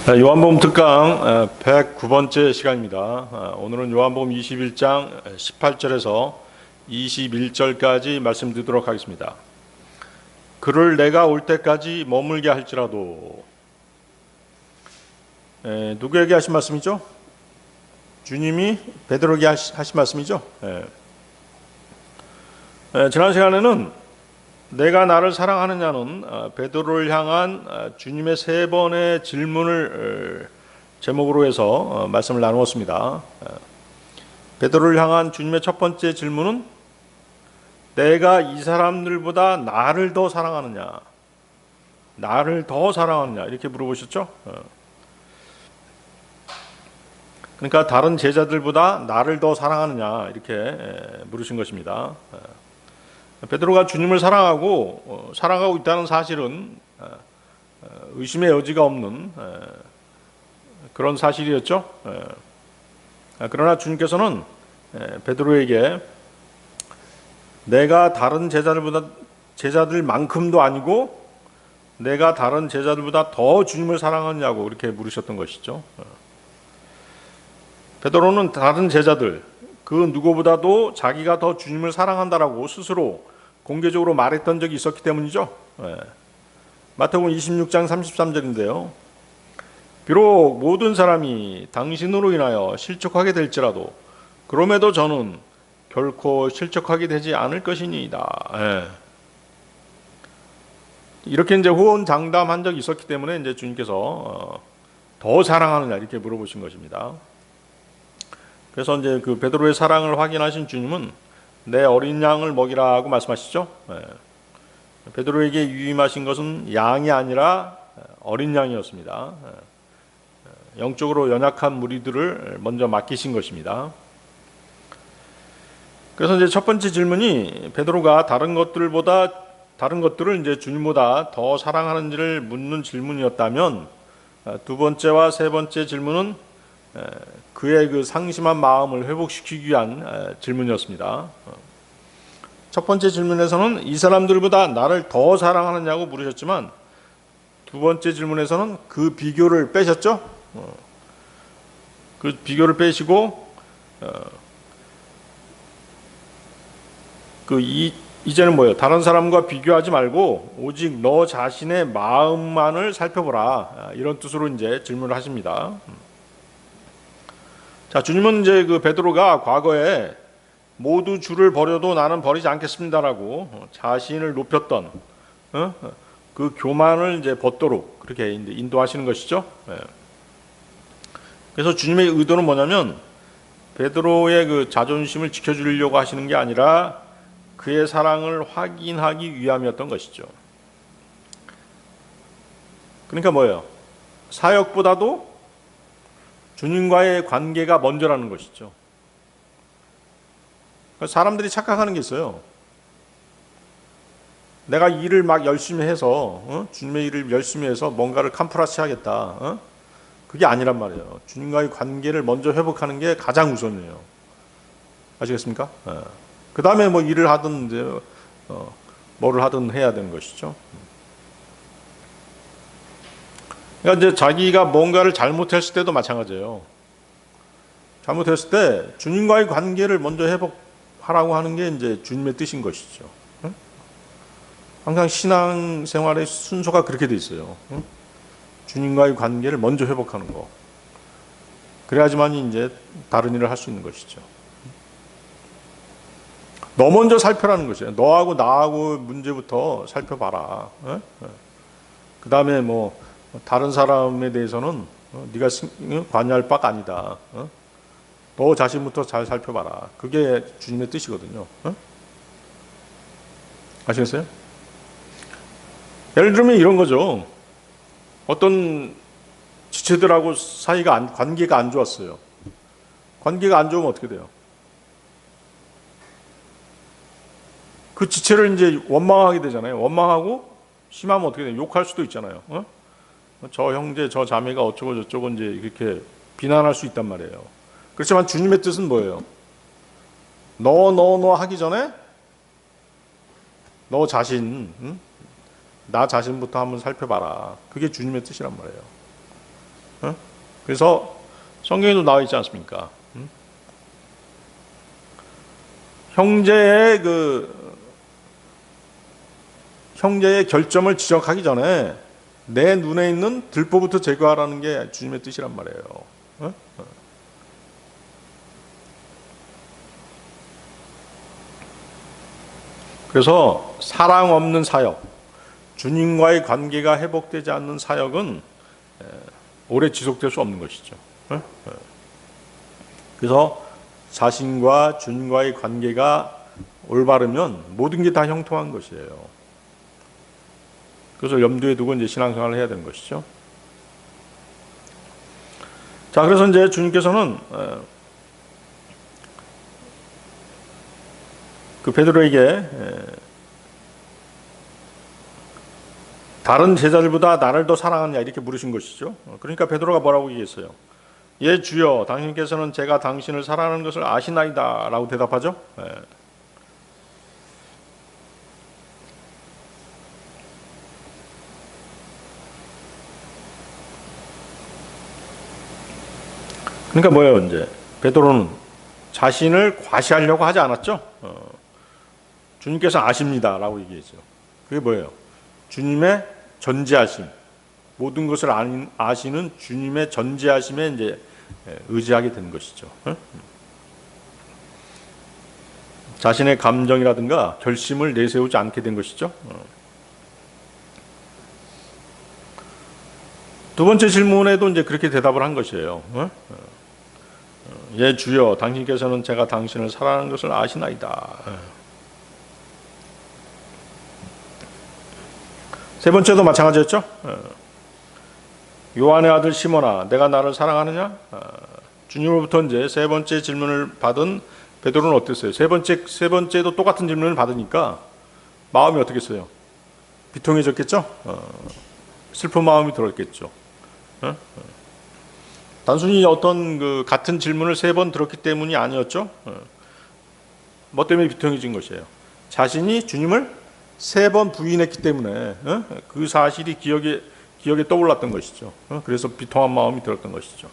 요한복음 특강 109번째 시간입니다. 오늘은 요한복음 21장 18절에서 21절까지 말씀드리도록 하겠습니다. 그를 내가 올 때까지 머물게 할지라도. 누구에게 하신 말씀이죠? 주님이 베드로에게 하신 말씀이죠. 지난 시간에는 내가 나를 사랑하느냐는 베드로를 향한 주님의 세 번의 질문을 제목으로 해서 말씀을 나누었습니다. 베드로를 향한 주님의 첫 번째 질문은 내가 이 사람들보다 나를 더 사랑하느냐, 나를 더 사랑하느냐 이렇게 물어보셨죠. 그러니까 다른 제자들보다 나를 더 사랑하느냐 이렇게 물으신 것입니다. 베드로가 주님을 사랑하고 있다는 사실은 의심의 여지가 없는 그런 사실이었죠. 그러나 주님께서는 베드로에게 내가 다른 제자들만큼도 아니고 내가 다른 제자들보다 더 주님을 사랑하느냐고 이렇게 물으셨던 것이죠. 베드로는 다른 제자들 그 누구보다도 자기가 더 주님을 사랑한다라고 스스로 공개적으로 말했던 적이 있었기 때문이죠. 마태복음 26장 33절인데요. 비록 모든 사람이 당신으로 인하여 실족하게 될지라도 그럼에도 저는 결코 실족하게 되지 않을 것이니이다. 이렇게 이제 호언장담한 적이 있었기 때문에 이제 주님께서 더 사랑하느냐 이렇게 물어보신 것입니다. 그래서 이제 그 베드로의 사랑을 확인하신 주님은 내 어린 양을 먹이라고 말씀하시죠. 베드로에게 유임하신 것은 양이 아니라 어린 양이었습니다. 영적으로 연약한 무리들을 먼저 맡기신 것입니다. 그래서 이제 첫 번째 질문이 베드로가 다른 것들을 이제 주님보다 더 사랑하는지를 묻는 질문이었다면, 두 번째와 세 번째 질문은 그의 그 상심한 마음을 회복시키기 위한 질문이었습니다. 첫 번째 질문에서는 이 사람들보다 나를 더 사랑하느냐고 물으셨지만 두 번째 질문에서는 그 비교를 빼셨죠. 그 비교를 빼시고 이제는 뭐예요? 다른 사람과 비교하지 말고 오직 너 자신의 마음만을 살펴보라. 이런 뜻으로 이제 질문을 하십니다. 자, 주님은 이제 그 베드로가 과거에 모두 주를 버려도 나는 버리지 않겠습니다라고 자신을 높였던 그 교만을 이제 벗도록 그렇게 이제 인도하시는 것이죠. 그래서 주님의 의도는 뭐냐면 베드로의 그 자존심을 지켜주려고 하시는 게 아니라 그의 사랑을 확인하기 위함이었던 것이죠. 그러니까 뭐예요? 사역보다도 주님과의 관계가 먼저라는 것이죠. 사람들이 착각하는 게 있어요. 내가 일을 막 열심히 해서 주님의 일을 열심히 해서 뭔가를 캄프라치 하겠다. 그게 아니란 말이에요. 주님과의 관계를 먼저 회복하는 게 가장 우선이에요. 아시겠습니까? 그 다음에 뭐 일을 하든 이제 뭐를 하든 해야 되는 것이죠. 그러니까 이제 자기가 뭔가를 잘못했을 때도 마찬가지예요. 잘못했을 때 주님과의 관계를 먼저 회복하라고 하는 게 이제 주님의 뜻인 것이죠. 항상 신앙생활의 순서가 그렇게 돼 있어요. 주님과의 관계를 먼저 회복하는 거. 그래야지만 이제 다른 일을 할 수 있는 것이죠. 너 먼저 살펴라는 것이에요. 너하고 나하고 문제부터 살펴봐라. 그 다음에 뭐 다른 사람에 대해서는 네가 관여할 바가 아니다. 너 자신부터 잘 살펴봐라. 그게 주님의 뜻이거든요. 아시겠어요? 예를 들면 이런 거죠. 어떤 지체들하고 관계가 안 좋았어요. 관계가 안 좋으면 어떻게 돼요? 그 지체를 이제 원망하게 되잖아요. 원망하고 심하면 어떻게 돼요? 욕할 수도 있잖아요. 저 형제, 저 자매가 어쩌고 저쩌고 이제 이렇게 비난할 수 있단 말이에요. 그렇지만 주님의 뜻은 뭐예요? 너 하기 전에 너 자신, 나 자신부터 한번 살펴봐라. 그게 주님의 뜻이란 말이에요. 그래서 성경에도 나와 있지 않습니까? 형제의 결점을 지적하기 전에 내 눈에 있는 들보부터 제거하라는 게 주님의 뜻이란 말이에요. 그래서 사랑 없는 사역, 주님과의 관계가 회복되지 않는 사역은 오래 지속될 수 없는 것이죠. 그래서 자신과 주님과의 관계가 올바르면 모든 게 다 형통한 것이에요. 그래서 염두에 두고 이제 신앙생활을 해야 되는 것이죠. 자, 그래서 이제 주님께서는 그 베드로에게 다른 제자들보다 나를 더 사랑하느냐 이렇게 물으신 것이죠. 그러니까 베드로가 뭐라고 얘기했어요? 예, 주여, 당신께서는 제가 당신을 사랑하는 것을 아시나이다 라고 대답하죠. 그러니까 뭐예요? 이제 베드로는 자신을 과시하려고 하지 않았죠. 주님께서 아십니다 라고 얘기했죠. 그게 뭐예요? 주님의 전지하심, 모든 것을 아시는 주님의 전지하심에 이제 의지하게 된 것이죠. 자신의 감정이라든가 결심을 내세우지 않게 된 것이죠. 두 번째 질문에도 이제 그렇게 대답을 한 것이에요. 예, 주여, 당신께서는 제가 당신을 사랑하는 것을 아시나이다. 세 번째도 마찬가지였죠. 요한의 아들 시몬아, 내가 나를 사랑하느냐? 주님으로부터 이제 세 번째 질문을 받은 베드로는 어땠어요? 세 번째도 똑같은 질문을 받으니까 마음이 어떻겠어요? 비통해졌겠죠? 슬픈 마음이 들었겠죠. 단순히 어떤 그 같은 질문을 세 번 들었기 때문이 아니었죠. 뭐 때문에 비통해진 것이에요? 자신이 주님을 세 번 부인했기 때문에 그 사실이 기억에 떠올랐던 것이죠. 그래서 비통한 마음이 들었던 것이죠.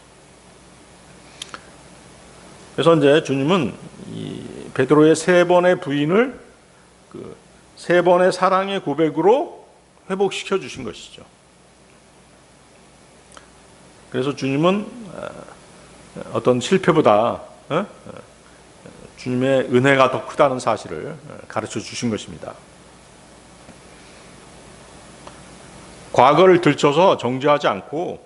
그래서 이제 주님은 이 베드로의 세 번의 부인을 그 세 번의 사랑의 고백으로 회복시켜 주신 것이죠. 그래서 주님은 어떤 실패보다 주님의 은혜가 더 크다는 사실을 가르쳐 주신 것입니다. 과거를 들춰서 정죄하지 않고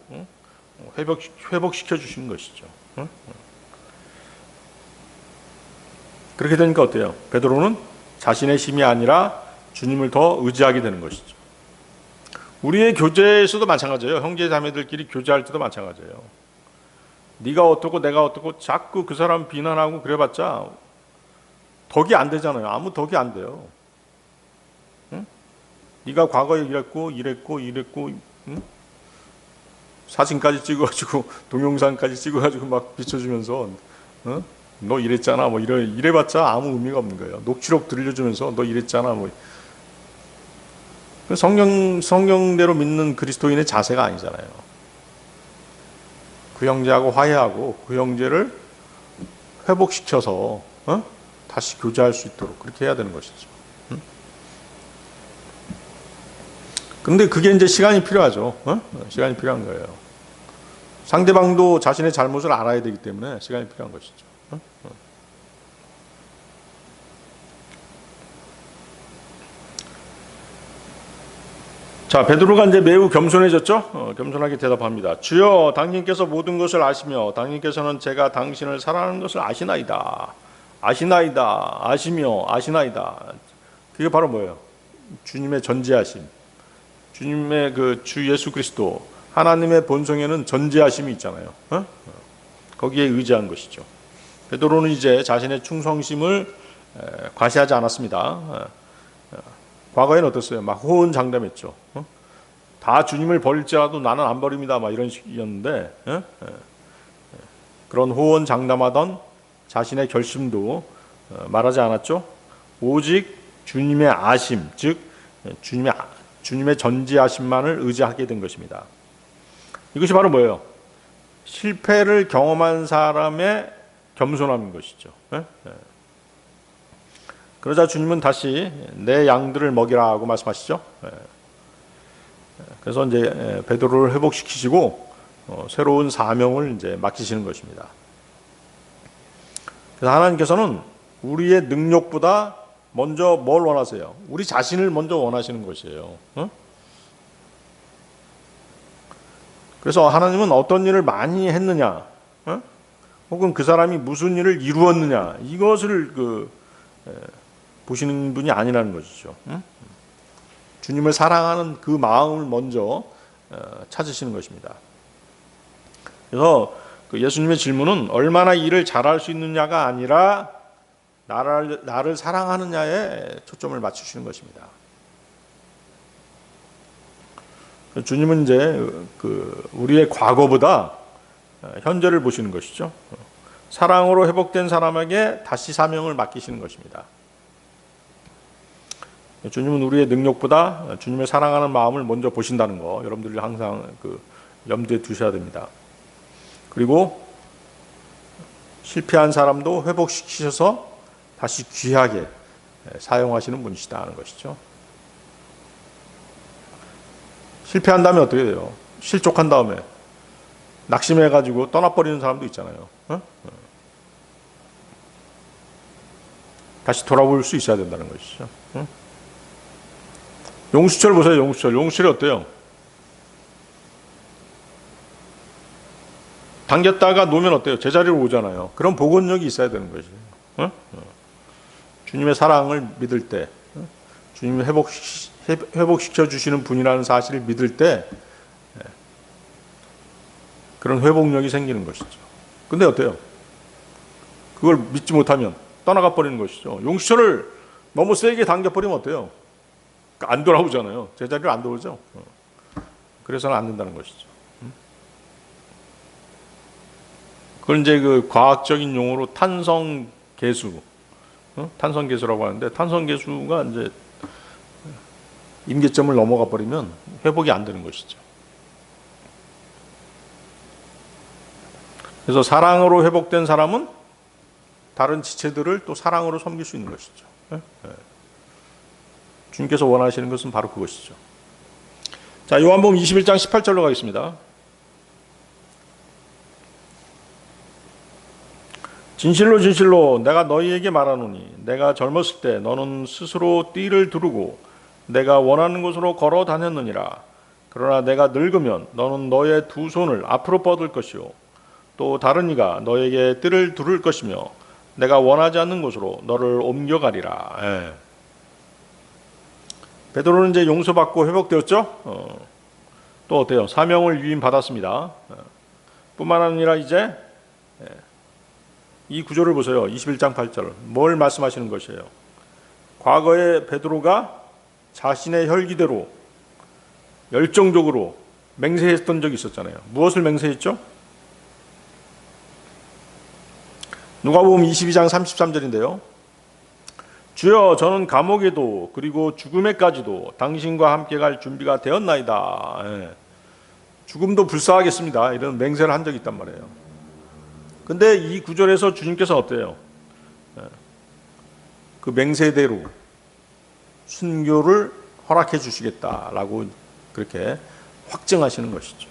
회복시켜 주신 것이죠. 그렇게 되니까 어때요? 베드로는 자신의 힘이 아니라 주님을 더 의지하게 되는 것이죠. 우리의 교제에서도 마찬가지예요. 형제 자매들끼리 교제할 때도 마찬가지예요. 네가 어떻고 내가 어떻고 자꾸 그 사람 비난하고 그래봤자 덕이 안 되잖아요. 아무 덕이 안 돼요. 응? 네가 과거에 이랬고 응? 사진까지 찍어가지고 동영상까지 찍어가지고 막 비춰주면서 너 이랬잖아 뭐 이래봤자 아무 의미가 없는 거예요. 녹취록 들려주면서 너 이랬잖아 뭐 성경대로 믿는 그리스도인의 자세가 아니잖아요. 그 형제하고 화해하고 그 형제를 회복시켜서 다시 교제할 수 있도록 그렇게 해야 되는 것이죠. 그런데 그게 이제 시간이 필요하죠. 시간이 필요한 거예요. 상대방도 자신의 잘못을 알아야 되기 때문에 시간이 필요한 것이죠. 자, 베드로가 이제 매우 겸손해졌죠. 겸손하게 대답합니다. 주여, 당신께서 모든 것을 아시며 당신께서는 제가 당신을 사랑하는 것을 아시나이다. 아시며 아시나이다. 그게 바로 뭐예요? 주님의 전지하심. 주님의 그 주 예수 그리스도 하나님의 본성에는 전지하심이 있잖아요. 거기에 의지한 것이죠. 베드로는 이제 자신의 충성심을 과시하지 않았습니다. 과거에는 어땠어요? 막 호언장담했죠. 다 주님을 버릴지라도 나는 안 버립니다. 막 이런 식이었는데 그런 호언장담하던 자신의 결심도 말하지 않았죠. 오직 주님의 아심, 즉 주님의 전지하심만을 의지하게 된 것입니다. 이것이 바로 뭐예요? 실패를 경험한 사람의 겸손함인 것이죠. 그러자 주님은 다시 내 양들을 먹이라 하고 말씀하시죠. 그래서 이제 베드로를 회복시키시고 새로운 사명을 이제 맡기시는 것입니다. 그래서 하나님께서는 우리의 능력보다 먼저 뭘 원하세요? 우리 자신을 먼저 원하시는 것이에요. 그래서 하나님은 어떤 일을 많이 했느냐, 혹은 그 사람이 무슨 일을 이루었느냐, 이것을 보시는 분이 아니라는 것이죠. 주님을 사랑하는 그 마음을 먼저 찾으시는 것입니다. 그래서 예수님의 질문은 얼마나 일을 잘할 수 있느냐가 아니라 나를 사랑하느냐에 초점을 맞추시는 것입니다. 주님은 이제 우리의 과거보다 현재를 보시는 것이죠. 사랑으로 회복된 사람에게 다시 사명을 맡기시는 것입니다. 주님은 우리의 능력보다 주님을 사랑하는 마음을 먼저 보신다는 거 여러분들이 항상 염두에 두셔야 됩니다. 그리고 실패한 사람도 회복시키셔서 다시 귀하게 사용하시는 분이시다 하는 것이죠. 실패한 다음에 어떻게 돼요? 실족한 다음에 낙심해가지고 떠나버리는 사람도 있잖아요. 다시 돌아볼 수 있어야 된다는 것이죠. 용수철 보세요. 용수철이 어때요? 당겼다가 놓으면 어때요? 제자리로 오잖아요. 그런 복원력이 있어야 되는 것이에요. 주님의 사랑을 믿을 때, 주님이 회복시켜 주시는 분이라는 사실을 믿을 때 그런 회복력이 생기는 것이죠. 근데 어때요? 그걸 믿지 못하면 떠나가 버리는 것이죠. 용수철을 너무 세게 당겨버리면 어때요? 안 돌아오잖아요. 제자리로 안 돌아오죠. 그래서는 안 된다는 것이죠. 그걸 이제 과학적인 용어로 탄성계수, 탄성계수라고 하는데, 탄성계수가 이제 임계점을 넘어가 버리면 회복이 안 되는 것이죠. 그래서 사랑으로 회복된 사람은 다른 지체들을 또 사랑으로 섬길 수 있는 것이죠. 주님께서 원하시는 것은 바로 그것이죠. 자, 요한복음 21장 18절로 가겠습니다. 진실로 진실로 내가 너희에게 말하노니 내가 젊었을 때 너는 스스로 띠를 두르고 내가 원하는 곳으로 걸어 다녔느니라. 그러나 내가 늙으면 너는 너의 두 손을 앞으로 뻗을 것이요 또 다른 이가 너에게 띠를 두를 것이며 내가 원하지 않는 곳으로 너를 옮겨가리라. 베드로는 이제 용서받고 회복되었죠. 또 어때요? 사명을 위임받았습니다. 뿐만 아니라 이제 이 구절을 보세요. 21장 8절. 뭘 말씀하시는 것이에요? 과거에 베드로가 자신의 혈기대로 열정적으로 맹세했던 적이 있었잖아요. 무엇을 맹세했죠? 누가복음 22장 33절인데요. 주여, 저는 감옥에도 그리고 죽음에까지도 당신과 함께 갈 준비가 되었나이다. 죽음도 불사하겠습니다. 이런 맹세를 한 적이 있단 말이에요. 근데 이 구절에서 주님께서 어때요? 그 맹세대로 순교를 허락해 주시겠다라고 그렇게 확증하시는 것이죠.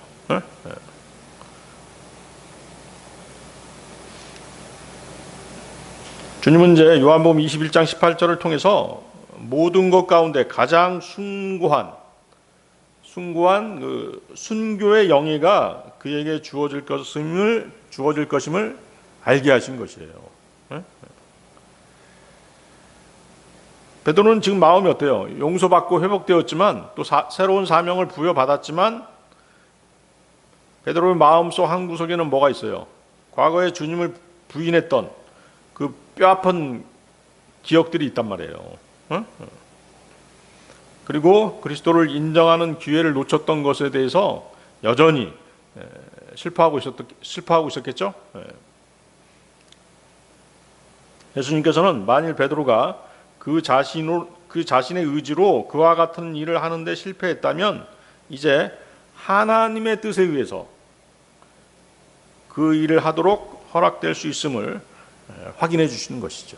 주님은 이제 요한복음 21장 18절을 통해서 모든 것 가운데 가장 숭고한 그 순교의 영예가 그에게 주어질 것임을 알게 하신 것이에요. 베드로는 지금 마음이 어때요? 용서받고 회복되었지만 또 새로운 사명을 부여받았지만 베드로의 마음속 한 구석에는 뭐가 있어요? 과거에 주님을 부인했던 그 뼈아픈 기억들이 있단 말이에요. 그리고 그리스도를 인정하는 기회를 놓쳤던 것에 대해서 여전히 슬퍼하고 있었겠죠. 예수님께서는 만일 베드로가 그 자신의 의지로 그와 같은 일을 하는데 실패했다면 이제 하나님의 뜻에 의해서 그 일을 하도록 허락될 수 있음을 확인해 주시는 것이죠.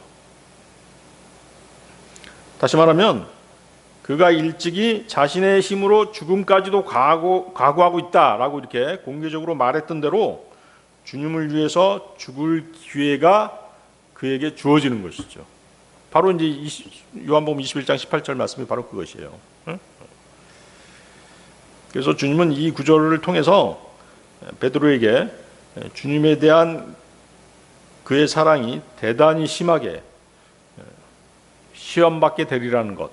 다시 말하면 그가 일찍이 자신의 힘으로 죽음까지도 각오하고 있다라고 이렇게 공개적으로 말했던 대로 주님을 위해서 죽을 기회가 그에게 주어지는 것이죠. 바로 이제 요한복음 21장 18절 말씀이 바로 그것이에요. 그래서 주님은 이 구절을 통해서 베드로에게 주님에 대한 그의 사랑이 대단히 심하게 시험받게 되리라는 것,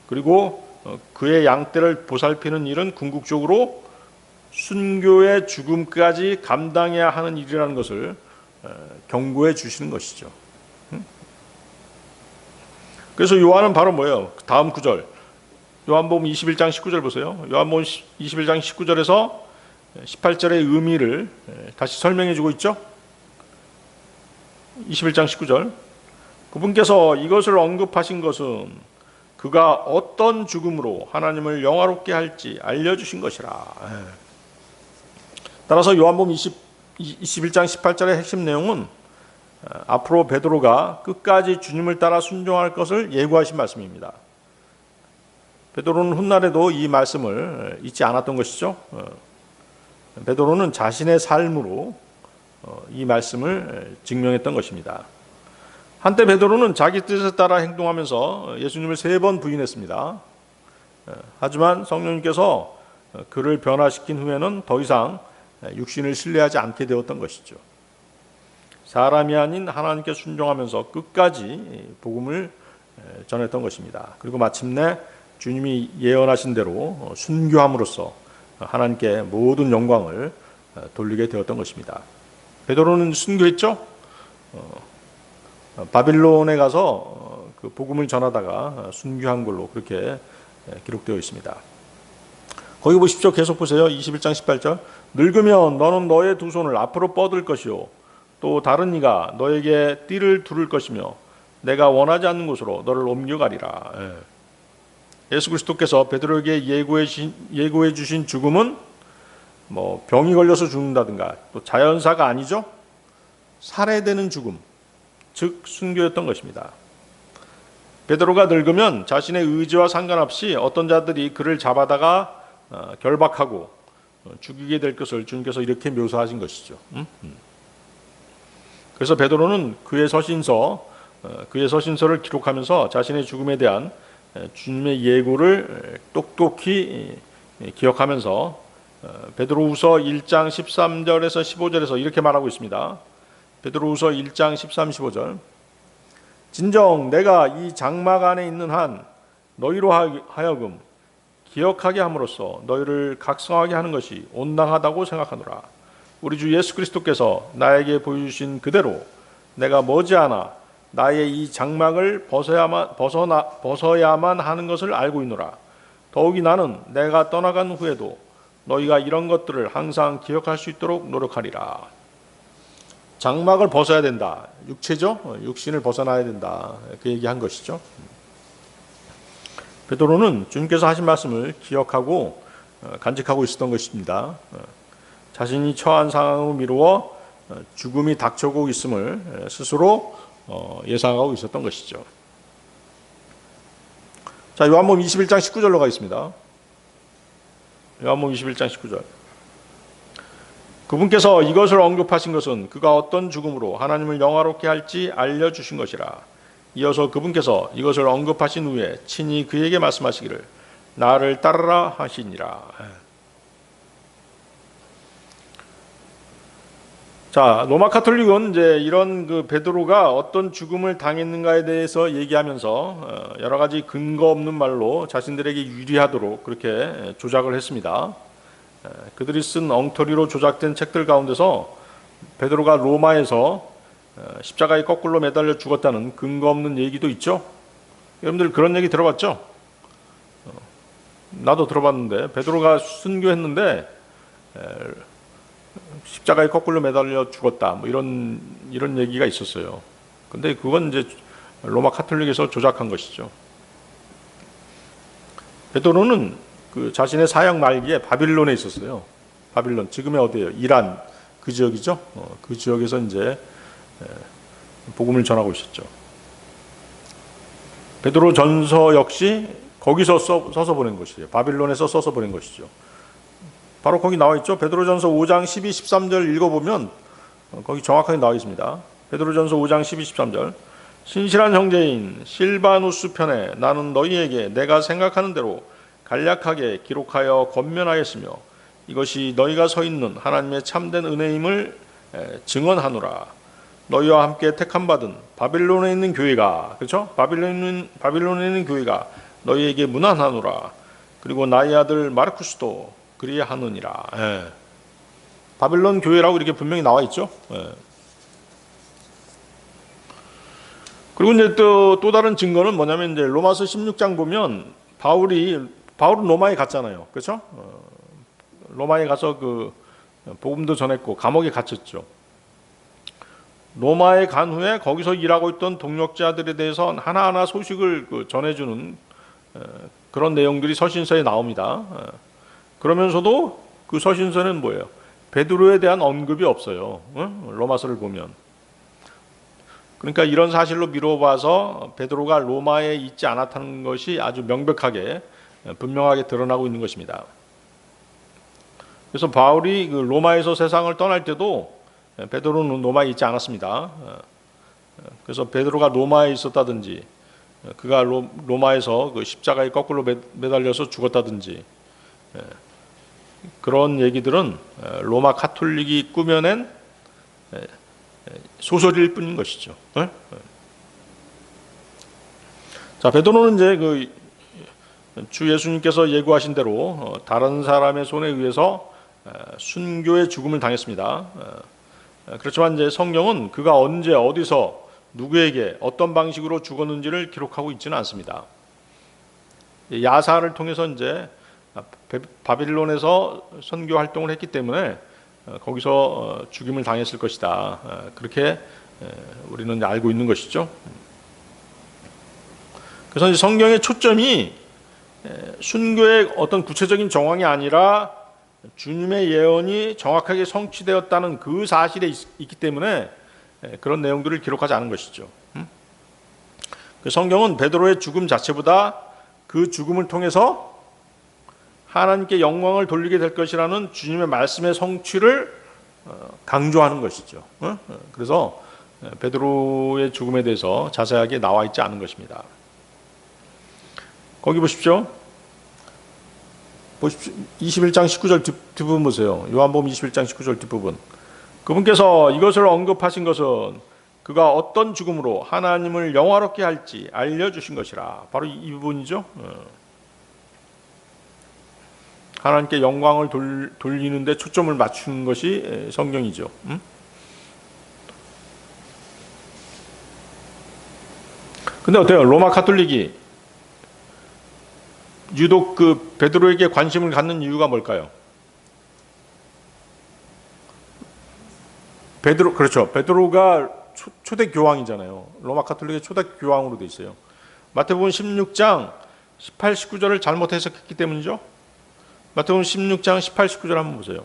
그리고 그의 양떼를 보살피는 일은 궁극적으로 순교의 죽음까지 감당해야 하는 일이라는 것을 경고해 주시는 것이죠. 그래서 요한은 바로 뭐예요? 다음 구절, 요한복음 21장 19절 보세요. 요한복음 21장 19절에서 18절의 의미를 다시 설명해 주고 있죠. 21장 19절, 그분께서 이것을 언급하신 것은 그가 어떤 죽음으로 하나님을 영화롭게 할지 알려주신 것이라. 따라서 요한복음 21장 18절의 핵심 내용은 앞으로 베드로가 끝까지 주님을 따라 순종할 것을 예고하신 말씀입니다. 베드로는 훗날에도 이 말씀을 잊지 않았던 것이죠. 베드로는 자신의 삶으로 이 말씀을 증명했던 것입니다. 한때 베드로는 자기 뜻에 따라 행동하면서 예수님을 3번 부인했습니다. 하지만 성령님께서 그를 변화시킨 후에는 더 이상 육신을 신뢰하지 않게 되었던 것이죠. 사람이 아닌 하나님께 순종하면서 끝까지 복음을 전했던 것입니다. 그리고 마침내 주님이 예언하신 대로 순교함으로써 하나님께 모든 영광을 돌리게 되었던 것입니다. 베드로는 순교했죠. 바빌론에 가서 그 복음을 전하다가 순교한 걸로 그렇게 기록되어 있습니다. 거기 보십시오. 계속 보세요. 21장 18절. 늙으면 너는 너의 두 손을 앞으로 뻗을 것이요 또 다른 이가 너에게 띠를 두를 것이며 내가 원하지 않는 곳으로 너를 옮겨가리라. 예수 그리스도께서 베드로에게 예고해 주신 죽음은 뭐 병이 걸려서 죽는다든가 또 자연사가 아니죠. 살해되는 죽음, 즉 순교였던 것입니다. 베드로가 늙으면 자신의 의지와 상관없이 어떤 자들이 그를 잡아다가 결박하고 죽이게 될 것을 주님께서 이렇게 묘사하신 것이죠. 그래서 베드로는 그의 서신서를 기록하면서 자신의 죽음에 대한 주님의 예고를 똑똑히 기억하면서 베드로후서 1장 13절에서 15절에서 이렇게 말하고 있습니다. 베드로후서 1장 13, 15절. 진정 내가 이 장막 안에 있는 한 너희로 하여금 기억하게 함으로써 너희를 각성하게 하는 것이 온당하다고 생각하노라. 우리 주 예수 그리스도께서 나에게 보여주신 그대로 내가 머지않아 나의 이 장막을 벗어야만 하는 것을 알고 있노라. 더욱이 나는 내가 떠나간 후에도 너희가 이런 것들을 항상 기억할 수 있도록 노력하리라. 장막을 벗어야 된다. 육체죠. 육신을 벗어나야 된다. 그 얘기한 것이죠. 베드로는 주님께서 하신 말씀을 기억하고 간직하고 있었던 것입니다. 자신이 처한 상황으로 미루어 죽음이 닥쳐오고 있음을 스스로 예상하고 있었던 것이죠. 자, 요한복음 21장 19절로 가겠습니다. 요한복음 21장 19절. 그분께서 이것을 언급하신 것은 그가 어떤 죽음으로 하나님을 영화롭게 할지 알려주신 것이라. 이어서 그분께서 이것을 언급하신 후에 친히 그에게 말씀하시기를 나를 따르라 하시니라. 자, 로마 카톨릭은 이제 이런 그 베드로가 어떤 죽음을 당했는가에 대해서 얘기하면서 여러 가지 근거 없는 말로 자신들에게 유리하도록 그렇게 조작을 했습니다. 그들이 쓴 엉터리로 조작된 책들 가운데서 베드로가 로마에서 십자가에 거꾸로 매달려 죽었다는 근거 없는 얘기도 있죠. 여러분들 그런 얘기 들어봤죠? 나도 들어봤는데 베드로가 순교했는데 십자가에 거꾸로 매달려 죽었다. 뭐 이런 얘기가 있었어요. 근데 그건 이제 로마 카톨릭에서 조작한 것이죠. 베드로는 그 자신의 사역 말기에 바빌론에 있었어요. 바빌론, 지금의 어디예요? 이란, 그 지역이죠. 그 지역에서 이제 복음을 전하고 있었죠. 베드로전서 역시 거기서 써서 보낸 것이에요. 바빌론에서 써서 보낸 것이죠. 바로 거기 나와 있죠. 베드로전서 5장 12, 13절 읽어보면 거기 정확하게 나와 있습니다. 베드로전서 5장 12, 13절. 신실한 형제인 실바누스 편에 나는 너희에게 내가 생각하는 대로 간략하게 기록하여 권면하였으며 이것이 너희가 서 있는 하나님의 참된 은혜임을 증언하노라. 너희와 함께 택함 받은 바빌론에 있는 교회가, 그렇죠? 바빌론에 있는 교회가 너희에게 문안하노라. 그리고 나의 아들 마르쿠스도 그리하느니라. 바빌론 교회라고 이렇게 분명히 나와 있죠. 그리고 이제 또 다른 증거는 뭐냐면 이제 로마서 16장 보면 바울은 로마에 갔잖아요. 그렇죠? 로마에 가서 그 복음도 전했고 감옥에 갇혔죠. 로마에 간 후에 거기서 일하고 있던 동역자들에 대해서 하나하나 소식을 전해주는 그런 내용들이 서신서에 나옵니다. 그러면서도 그 서신서는 뭐예요? 베드로에 대한 언급이 없어요. 로마서를 보면. 그러니까 이런 사실로 미뤄봐서 베드로가 로마에 있지 않았다는 것이 아주 명백하게 분명하게 드러나고 있는 것입니다. 그래서 바울이 그 로마에서 세상을 떠날 때도 베드로는 로마에 있지 않았습니다. 그래서 베드로가 로마에 있었다든지 그가 로마에서 그 십자가에 거꾸로 매달려서 죽었다든지 그런 얘기들은 로마 카톨릭이 꾸며낸 소설일 뿐인 것이죠. 자, 베드로는 이제 그 주 예수님께서 예고하신 대로 다른 사람의 손에 의해서 순교의 죽음을 당했습니다. 그렇지만 이제 성경은 그가 언제 어디서 누구에게 어떤 방식으로 죽었는지를 기록하고 있지는 않습니다. 야사를 통해서 이제 바빌론에서 선교 활동을 했기 때문에 거기서 죽임을 당했을 것이다. 그렇게 우리는 알고 있는 것이죠. 그래서 이제 성경의 초점이 순교의 어떤 구체적인 정황이 아니라 주님의 예언이 정확하게 성취되었다는 그 사실에 있기 때문에 그런 내용들을 기록하지 않은 것이죠. 성경은 베드로의 죽음 자체보다 그 죽음을 통해서 하나님께 영광을 돌리게 될 것이라는 주님의 말씀의 성취를 강조하는 것이죠. 그래서 베드로의 죽음에 대해서 자세하게 나와 있지 않은 것입니다. 거기 보십시오. 21장 19절 뒷부분 보세요. 요한복음 21장 19절 뒷부분. 그분께서 이것을 언급하신 것은 그가 어떤 죽음으로 하나님을 영화롭게 할지 알려주신 것이라. 바로 이 부분이죠. 하나님께 영광을 돌리는 데 초점을 맞추는 것이 성경이죠. 근데 어때요? 로마 카톨릭이 유독 그 베드로에게 관심을 갖는 이유가 뭘까요? 그렇죠. 베드로가 초대 교황이잖아요. 로마 카톨릭의 초대 교황으로 돼 있어요. 마태복음 16장 18, 19절을 잘못 해석했기 때문이죠. 마태복음 16장 18, 19절 한번 보세요.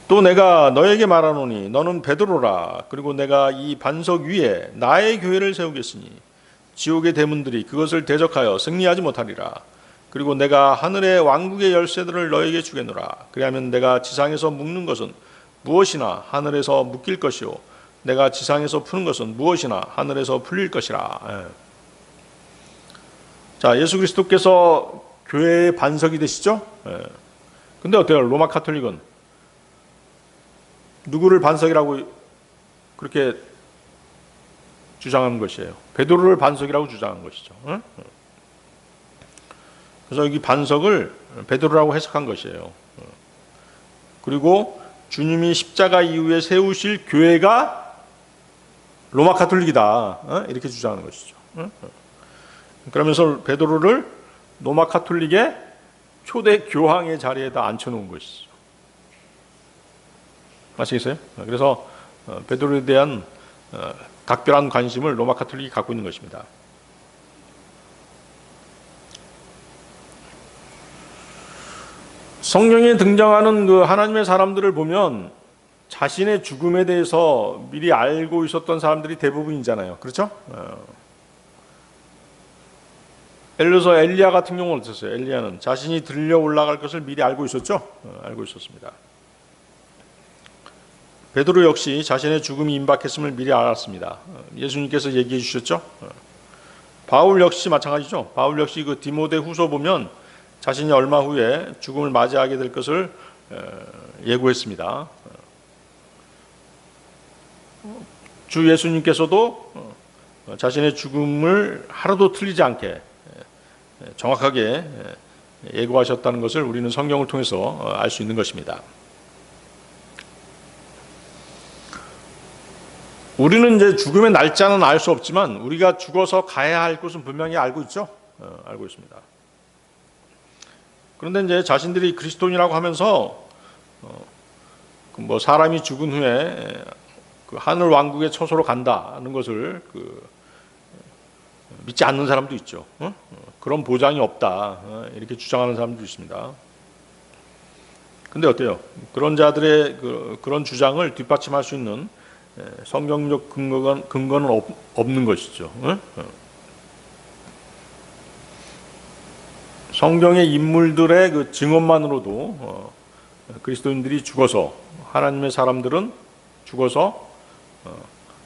또 내가 너에게 말하노니 너는 베드로라. 그리고 내가 이 반석 위에 나의 교회를 세우겠으니 지옥의 대문들이 그것을 대적하여 승리하지 못하리라. 그리고 내가 하늘의 왕국의 열쇠들을 너에게 주겠노라. 그리하면 내가 지상에서 묶는 것은 무엇이나 하늘에서 묶일 것이요 내가 지상에서 푸는 것은 무엇이나 하늘에서 풀릴 것이라. 자, 예수 그리스도께서 교회의 반석이 되시죠? 근데 어때요? 로마 카톨릭은 누구를 반석이라고 그렇게 주장하는 것이에요? 베드로를 반석이라고 주장하는 것이죠. 그래서 여기 반석을 베드로라고 해석한 것이에요. 그리고 주님이 십자가 이후에 세우실 교회가 로마 카톨릭이다. 이렇게 주장하는 것이죠. 그러면서 베드로를 로마 카톨릭의 초대 교황의 자리에다 앉혀놓은 것이죠. 아시겠어요? 그래서 베드로에 대한 각별한 관심을 로마 카톨릭이 갖고 있는 것입니다. 성경에 등장하는 그 하나님의 사람들을 보면 자신의 죽음에 대해서 미리 알고 있었던 사람들이 대부분이잖아요. 그렇죠? 예를 들어서 엘리야 같은 경우는 어땠어요? 엘리야는 자신이 들려 올라갈 것을 미리 알고 있었죠? 알고 있었습니다. 베드로 역시 자신의 죽음이 임박했음을 미리 알았습니다. 예수님께서 얘기해 주셨죠? 바울 역시 마찬가지죠. 바울 역시 그 디모데 후서 보면 자신이 얼마 후에 죽음을 맞이하게 될 것을 예고했습니다. 주 예수님께서도 자신의 죽음을 하루도 틀리지 않게 정확하게 예고하셨다는 것을 우리는 성경을 통해서 알 수 있는 것입니다. 우리는 이제 죽음의 날짜는 알 수 없지만 우리가 죽어서 가야 할 곳은 분명히 알고 있죠. 알고 있습니다. 그런데 이제 자신들이 그리스도인이라고 하면서 뭐 사람이 죽은 후에 그 하늘 왕국의 처소로 간다는 것을 믿지 않는 사람도 있죠. 그런 보장이 없다 이렇게 주장하는 사람도 있습니다. 근데 어때요? 그런 자들의 그런 주장을 뒷받침할 수 있는 성경적 근거는 없는 것이죠. 성경의 인물들의 그 증언만으로도 그리스도인들이 죽어서 하나님의 사람들은 죽어서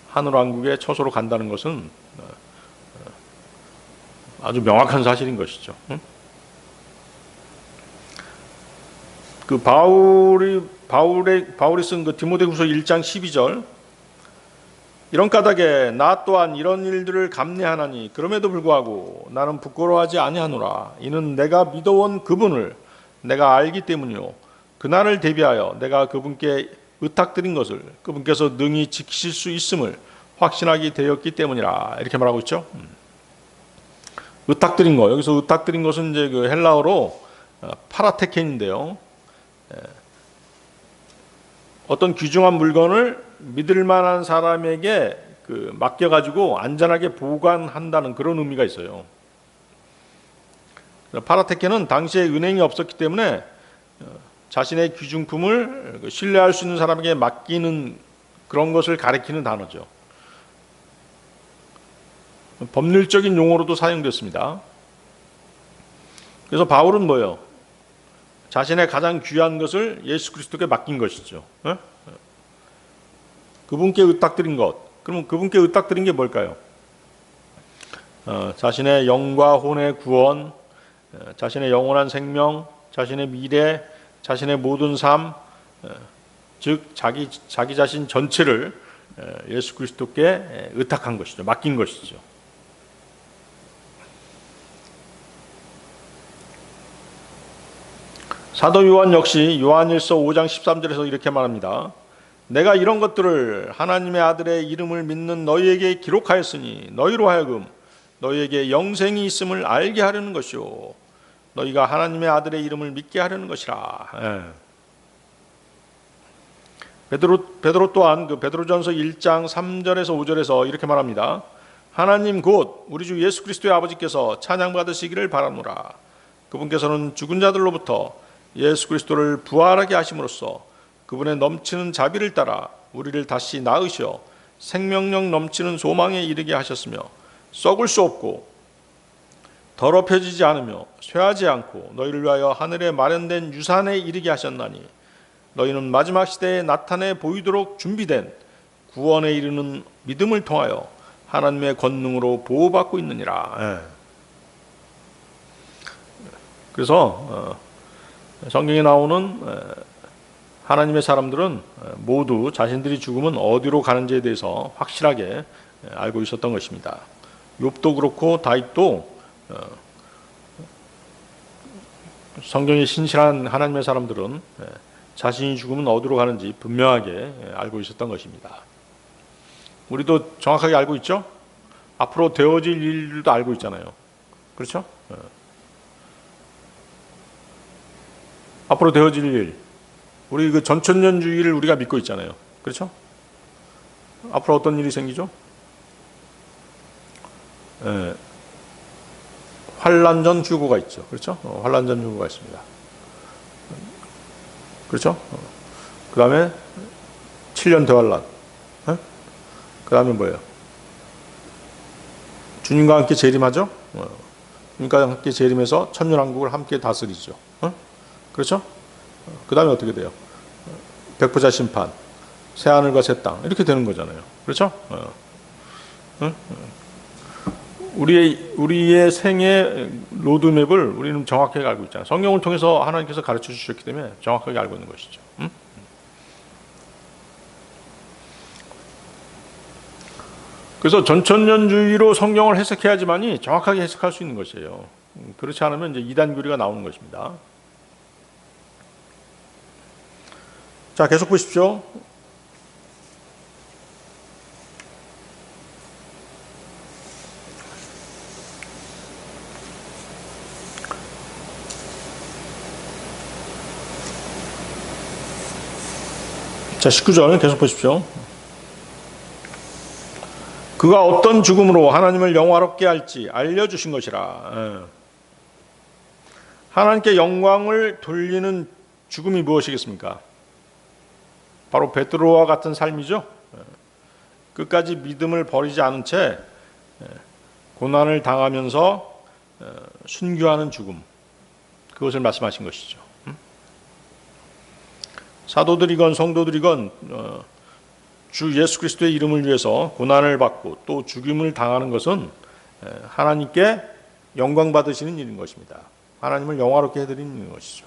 하늘 왕국의 처소로 간다는 것은 아주 명확한 사실인 것이죠. 그 바울이 쓴 그 디모데후서 1장 12절 이런 까닭에 나 또한 이런 일들을 감내하나니 그럼에도 불구하고 나는 부끄러워하지 아니하노라. 이는 내가 믿어온 그분을 내가 알기 때문이요 그날을 대비하여 내가 그분께 의탁드린 것을 그분께서 능히 지키실 수 있음을 확신하게 되었기 때문이라. 이렇게 말하고 있죠. 의탁드린 거, 여기서 의탁드린 것은 이제 그 헬라어로 파라테켄인데요. 어떤 귀중한 물건을 믿을 만한 사람에게 맡겨가지고 안전하게 보관한다는 그런 의미가 있어요. 파라테켄은 당시에 은행이 없었기 때문에 자신의 귀중품을 신뢰할 수 있는 사람에게 맡기는 그런 것을 가리키는 단어죠. 법률적인 용어로도 사용됐습니다. 그래서 바울은 뭐예요? 자신의 가장 귀한 것을 예수 그리스도께 맡긴 것이죠. 그분께 의탁드린 것. 그러면 그분께 의탁드린 게 뭘까요? 자신의 영과 혼의 구원, 자신의 영원한 생명, 자신의 미래, 자신의 모든 삶, 즉 자기 자신 전체를 예수 그리스도께 의탁한 것이죠. 맡긴 것이죠. 사도 요한 역시 요한일서 5장 13절에서 이렇게 말합니다. 내가 이런 것들을 하나님의 아들의 이름을 믿는 너희에게 기록하였으니 너희로 하여금 너희에게 영생이 있음을 알게 하려는 것이요 너희가 하나님의 아들의 이름을 믿게 하려는 것이라. 베드로 또한 그 베드로전서 1장 3절에서 5절에서 이렇게 말합니다. 하나님 곧 우리 주 예수 그리스도의 아버지께서 찬양받으시기를 바라노라. 그분께서는 죽은 자들로부터 예수 그리스도를 부활하게 하심으로써 그분의 넘치는 자비를 따라 우리를 다시 낳으셔 생명력 넘치는 소망에 이르게 하셨으며 썩을 수 없고 더럽혀지지 않으며 쇠하지 않고 너희를 위하여 하늘에 마련된 유산에 이르게 하셨나니 너희는 마지막 시대에 나타내 보이도록 준비된 구원에 이르는 믿음을 통하여 하나님의 권능으로 보호받고 있느니라. 그래서 성경에 나오는 하나님의 사람들은 모두 자신들이 죽으면 어디로 가는지에 대해서 확실하게 알고 있었던 것입니다. 욥도 그렇고 다윗도 성경에 신실한 하나님의 사람들은 자신이 죽으면 어디로 가는지 분명하게 알고 있었던 것입니다. 우리도 정확하게 알고 있죠? 앞으로 되어질 일들도 알고 있잖아요. 그렇죠? 앞으로 되어질 일, 우리 그 전천년주의를 우리가 믿고 있잖아요. 그렇죠? 앞으로 어떤 일이 생기죠? 환란전 휴고가 있죠. 그렇죠? 환란전 휴고가 있습니다. 그렇죠? 그 다음에 7년 대환란. 그 다음에 뭐예요? 주님과 함께 재림하죠? 주님과 함께 재림해서 천년왕국을 함께 다스리죠. 그렇죠? 그 다음에 어떻게 돼요? 백보자 심판, 새하늘과 새 땅, 이렇게 되는 거잖아요. 그렇죠? 우리의 생애 로드맵을 우리는 정확하게 알고 있잖아요. 성경을 통해서 하나님께서 가르쳐 주셨기 때문에 정확하게 알고 있는 것이죠. 그래서 전천년주의로 성경을 해석해야지만이 정확하게 해석할 수 있는 것이에요. 그렇지 않으면 이제 이단교리가 나오는 것입니다. 자, 계속 보십시오. 자, 19절 계속 보십시오. 그가 어떤 죽음으로 하나님을 영화롭게 할지 알려주신 것이라. 하나님께 영광을 돌리는 죽음이 무엇이겠습니까? 바로 베드로와 같은 삶이죠. 끝까지 믿음을 버리지 않은 채 고난을 당하면서 순교하는 죽음, 그것을 말씀하신 것이죠. 사도들이건 성도들이건 주 예수 그리스도의 이름을 위해서 고난을 받고 또 죽임을 당하는 것은 하나님께 영광 받으시는 일인 것입니다. 하나님을 영화롭게 해드리는 것이죠.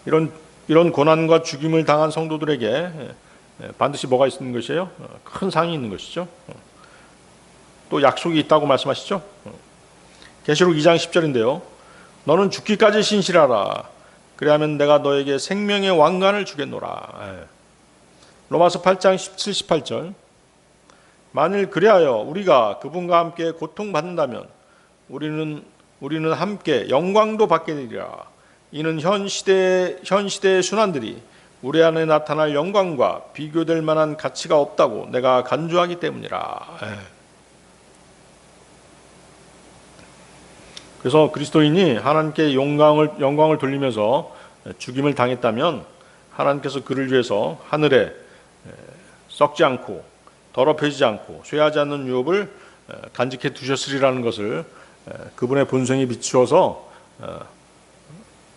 이런 고난과 죽임을 당한 성도들에게 반드시 뭐가 있는 것이에요? 큰 상이 있는 것이죠. 또 약속이 있다고 말씀하시죠. 계시록 2장 10절인데요. 너는 죽기까지 신실하라. 그래야면 내가 너에게 생명의 왕관을 주겠노라. 로마서 8장 17, 18절. 만일 그리하여 우리가 그분과 함께 고통받는다면 우리는 함께 영광도 받게 되리라. 이는 현 시대의 순환들이 우리 안에 나타날 영광과 비교될 만한 가치가 없다고 내가 간주하기 때문이라. 그래서 그리스도인이 하나님께 영광을 돌리면서 죽임을 당했다면 하나님께서 그를 위해서 하늘에 썩지 않고 더럽혀지지 않고 쇠하지 않는 유업을 간직해 두셨으리라는 것을 그분의 본성에 비추어서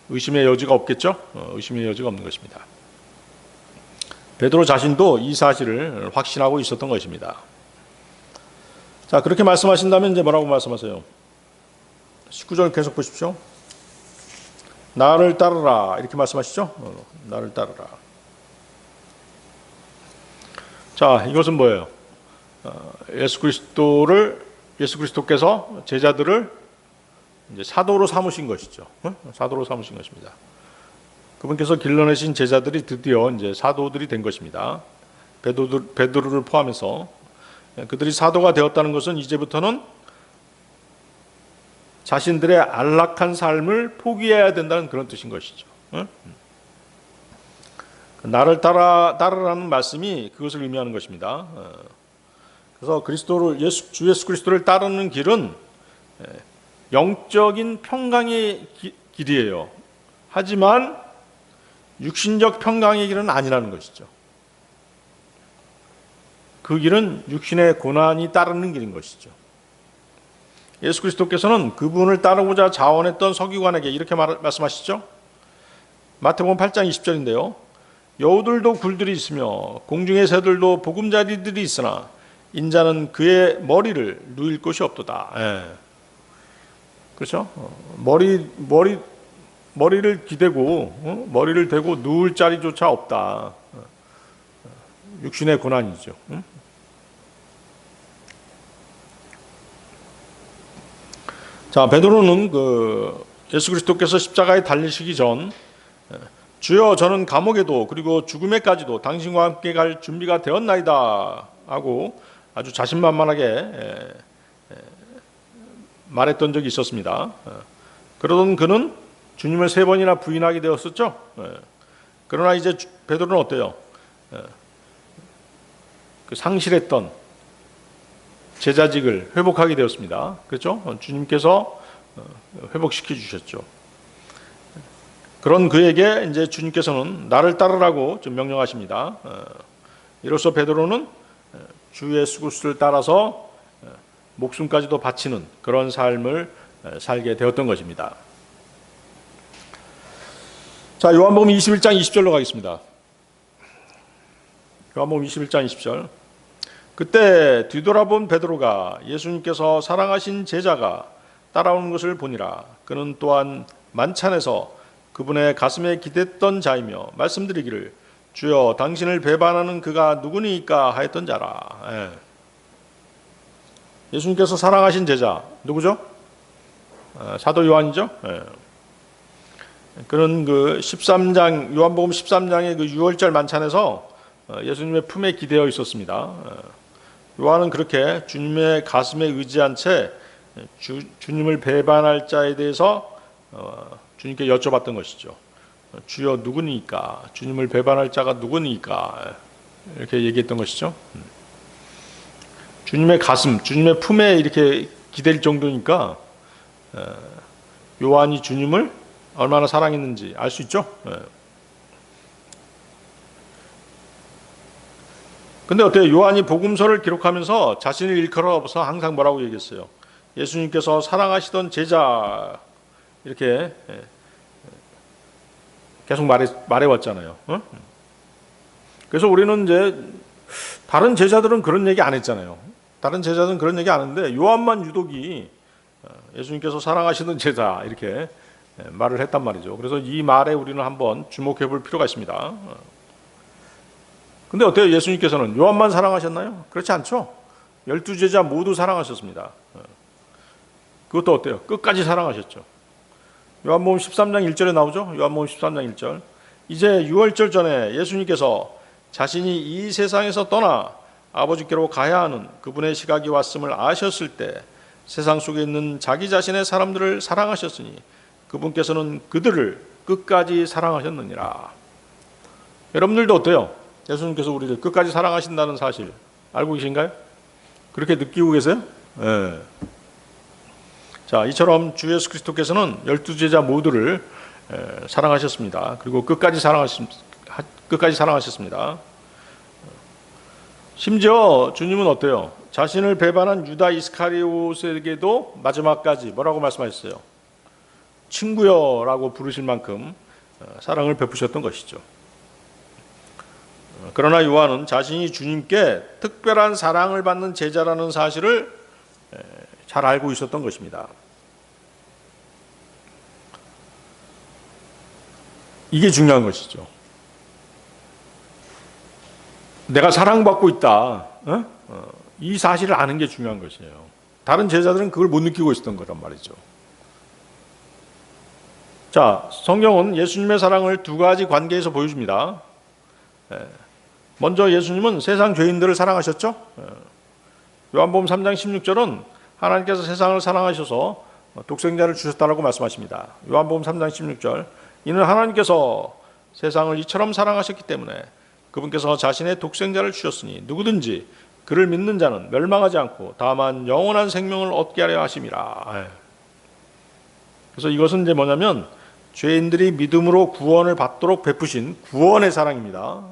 의심의 여지가 없겠죠? 의심의 여지가 없는 것입니다. 베드로 자신도 이 사실을 확신하고 있었던 것입니다. 자, 그렇게 말씀하신다면 이제 뭐라고 말씀하세요? 19절 계속 보십시오. 나를 따르라 이렇게 말씀하시죠? 나를 따르라. 자, 이것은 뭐예요? 예수 그리스도께서 제자들을 이제 사도로 삼으신 것이죠. 사도로 삼으신 것입니다. 그분께서 길러내신 제자들이 드디어 이제 사도들이 된 것입니다. 베드로를 포함해서 그들이 사도가 되었다는 것은 이제부터는 자신들의 안락한 삶을 포기해야 된다는 그런 뜻인 것이죠. 나를 따르라는 말씀이 그것을 의미하는 것입니다. 그래서 주 예수 그리스도를 따르는 길은 영적인 평강의 길이에요. 하지만 육신적 평강의 길은 아니라는 것이죠. 그 길은 육신의 고난이 따르는 길인 것이죠. 예수 그리스도께서는 그분을 따르고자 자원했던 서기관에게 이렇게 말씀하시죠. 마태복음 8장 20절인데요. 여우들도 굴들이 있으며 공중의 새들도 보금자리들이 있으나 인자는 그의 머리를 누일 곳이 없도다. 그렇죠? 머리를 기대고 머리를 대고 누울 자리조차 없다. 육신의 고난이죠. 자, 베드로는 예수 그리스도께서 십자가에 달리시기 전 주여 저는 감옥에도 그리고 죽음에까지도 당신과 함께 갈 준비가 되었나이다 하고 아주 자신만만하게 말했던 적이 있었습니다. 그러던 그는 주님을 3번이나 부인하게 되었었죠. 그러나 이제 베드로는 어때요? 그 상실했던 제자직을 회복하게 되었습니다. 그렇죠? 주님께서 회복시켜 주셨죠. 그런 그에게 이제 주님께서는 나를 따르라고 좀 명령하십니다. 이로써 베드로는 주 예수 그리스도를 따라서 목숨까지도 바치는 그런 삶을 살게 되었던 것입니다. 자, 요한복음 21장 20절로 가겠습니다. 요한복음 21장 20절. 그때 뒤돌아본 베드로가 예수님께서 사랑하신 제자가 따라오는 것을 보니라. 그는 또한 만찬에서 그분의 가슴에 기댔던 자이며 말씀드리기를 주여 당신을 배반하는 그가 누구니까 하였던 자라. 예수님께서 사랑하신 제자 누구죠? 사도 요한이죠. 그는 그 13장 요한복음 13장의 그 6월절 만찬에서 예수님의 품에 기대어 있었습니다. 요한은 그렇게 주님의 가슴에 의지한 채 주님을 배반할 자에 대해서 주님께 여쭤봤던 것이죠. 주여 누구니까? 주님을 배반할 자가 누구니까? 이렇게 얘기했던 것이죠. 주님의 가슴, 주님의 품에 이렇게 기댈 정도니까 요한이 주님을 얼마나 사랑했는지 알 수 있죠. 근데 어때요? 요한이 복음서를 기록하면서 자신을 일컬어서 항상 뭐라고 얘기했어요? 예수님께서 사랑하시던 제자 이렇게 계속 말해왔잖아요. 그래서 우리는 이제 다른 제자들은 그런 얘기 안 했잖아요. 다른 제자들은 그런 얘기 안 했는데 요한만 유독이 예수님께서 사랑하시던 제자 이렇게 말을 했단 말이죠. 그래서 이 말에 우리는 한번 주목해 볼 필요가 있습니다. 근데 어때요? 예수님께서는 요한만 사랑하셨나요? 그렇지 않죠. 12제자 모두 사랑하셨습니다. 그것도 어때요? 끝까지 사랑하셨죠. 요한복음 13장 1절에 나오죠. 요한복음 13장 1절. 이제 6월절 전에 예수님께서 자신이 이 세상에서 떠나 아버지께로 가야 하는 그분의 시각이 왔음을 아셨을 때 세상 속에 있는 자기 자신의 사람들을 사랑하셨으니 그분께서는 그들을 끝까지 사랑하셨느니라. 여러분들도 어때요? 예수님께서 우리를 끝까지 사랑하신다는 사실 알고 계신가요? 그렇게 느끼고 계세요? 네. 자, 이처럼 주 예수 그리스도께서는 12제자 모두를 사랑하셨습니다. 그리고 끝까지 사랑하셨습니다. 심지어 주님은 어때요? 자신을 배반한 유다 이스카리옷에게도 마지막까지 뭐라고 말씀하셨어요? 친구여라고 부르실 만큼 사랑을 베푸셨던 것이죠. 그러나 요한은 자신이 주님께 특별한 사랑을 받는 제자라는 사실을 잘 알고 있었던 것입니다. 이게 중요한 것이죠. 내가 사랑받고 있다. 이 사실을 아는 게 중요한 것이에요. 다른 제자들은 그걸 못 느끼고 있었던 거란 말이죠. 자, 성경은 예수님의 사랑을 두 가지 관계에서 보여줍니다. 먼저 예수님은 세상 죄인들을 사랑하셨죠. 요한복음 3장 16절은 하나님께서 세상을 사랑하셔서 독생자를 주셨다라고 말씀하십니다. 요한복음 3장 16절. 이는 하나님께서 세상을 이처럼 사랑하셨기 때문에 그분께서 자신의 독생자를 주셨으니 누구든지 그를 믿는 자는 멸망하지 않고 다만 영원한 생명을 얻게 하려 하심이라. 그래서 이것은 이제 뭐냐면 죄인들이 믿음으로 구원을 받도록 베푸신 구원의 사랑입니다.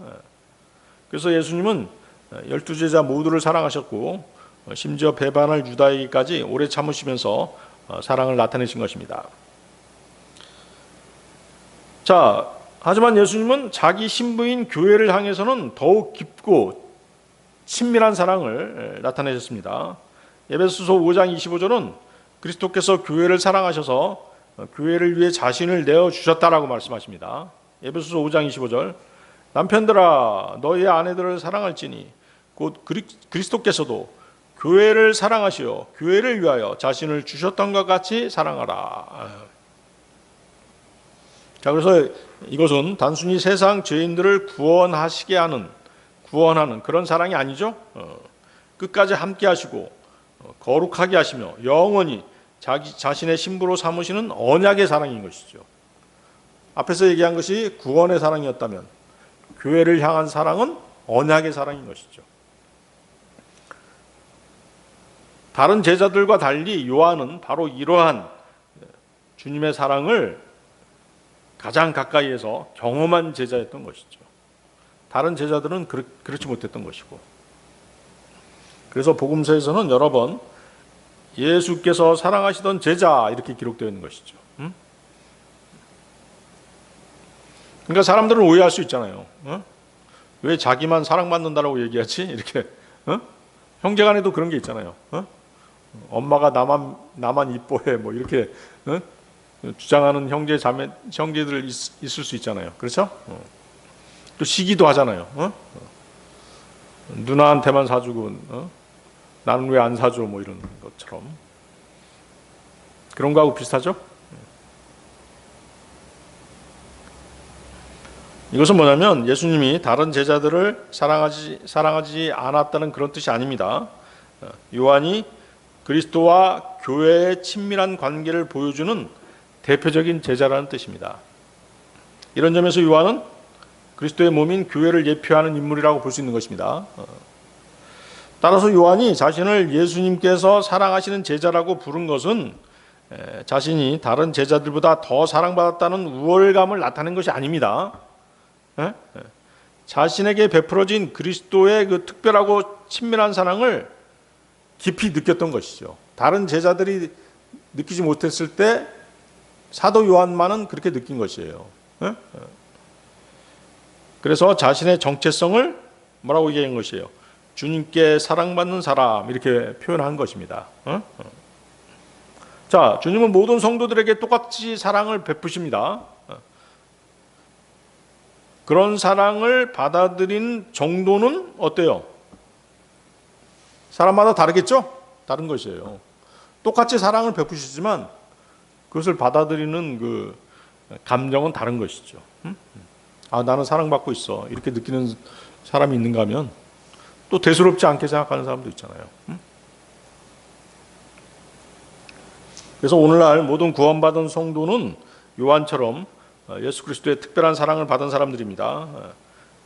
그래서 예수님은 12제자 모두를 사랑하셨고 심지어 배반할 유다에게까지 오래 참으시면서 사랑을 나타내신 것입니다. 자, 하지만 예수님은 자기 신부인 교회를 향해서는 더욱 깊고 친밀한 사랑을 나타내셨습니다. 에베소서 5장 25절은 그리스도께서 교회를 사랑하셔서 교회를 위해 자신을 내어주셨다라고 말씀하십니다. 에베소서 5장 25절. 남편들아 너희 아내들을 사랑할지니 곧 그리스도께서도 교회를 사랑하시어 교회를 위하여 자신을 주셨던 것 같이 사랑하라. 자, 그래서 이것은 단순히 세상 죄인들을 구원하는 그런 사랑이 아니죠. 끝까지 함께 하시고 거룩하게 하시며 영원히 자신의 신부로 삼으시는 언약의 사랑인 것이죠. 앞에서 얘기한 것이 구원의 사랑이었다면 교회를 향한 사랑은 언약의 사랑인 것이죠. 다른 제자들과 달리 요한은 바로 이러한 주님의 사랑을 가장 가까이에서 경험한 제자였던 것이죠. 다른 제자들은 그렇지 못했던 것이고, 그래서 복음서에서는 여러 번 예수께서 사랑하시던 제자 이렇게 기록되어 있는 것이죠. 그러니까 사람들은 오해할 수 있잖아요. 왜 자기만 사랑받는다라고 얘기하지? 이렇게 형제간에도 그런 게 있잖아요. 엄마가 나만 이뻐해 뭐 이렇게 주장하는 형제들 있을 수 있잖아요. 그렇죠? 또 시기도 하잖아요. 누나한테만 사주고 나는 왜 안 사줘 뭐 이런 것처럼. 그런 거하고 비슷하죠? 이것은 뭐냐면 예수님이 다른 제자들을 사랑하지 않았다는 그런 뜻이 아닙니다. 요한이 그리스도와 교회의 친밀한 관계를 보여주는 대표적인 제자라는 뜻입니다. 이런 점에서 요한은 그리스도의 몸인 교회를 예표하는 인물이라고 볼 수 있는 것입니다. 따라서 요한이 자신을 예수님께서 사랑하시는 제자라고 부른 것은 자신이 다른 제자들보다 더 사랑받았다는 우월감을 나타낸 것이 아닙니다. 자신에게 베풀어진 그리스도의 그 특별하고 친밀한 사랑을 깊이 느꼈던 것이죠. 다른 제자들이 느끼지 못했을 때 사도 요한만은 그렇게 느낀 것이에요. 그래서 자신의 정체성을 뭐라고 얘기한 것이에요? 주님께 사랑받는 사람 이렇게 표현한 것입니다. 자, 주님은 모든 성도들에게 똑같이 사랑을 베푸십니다. 그런 사랑을 받아들인 정도는 어때요? 사람마다 다르겠죠? 다른 것이에요. 똑같이 사랑을 베푸시지만 그것을 받아들이는 그 감정은 다른 것이죠. 아, 나는 사랑받고 있어. 이렇게 느끼는 사람이 있는가 하면 또 대수롭지 않게 생각하는 사람도 있잖아요. 그래서 오늘날 모든 구원받은 성도는 요한처럼 예수 그리스도의 특별한 사랑을 받은 사람들입니다.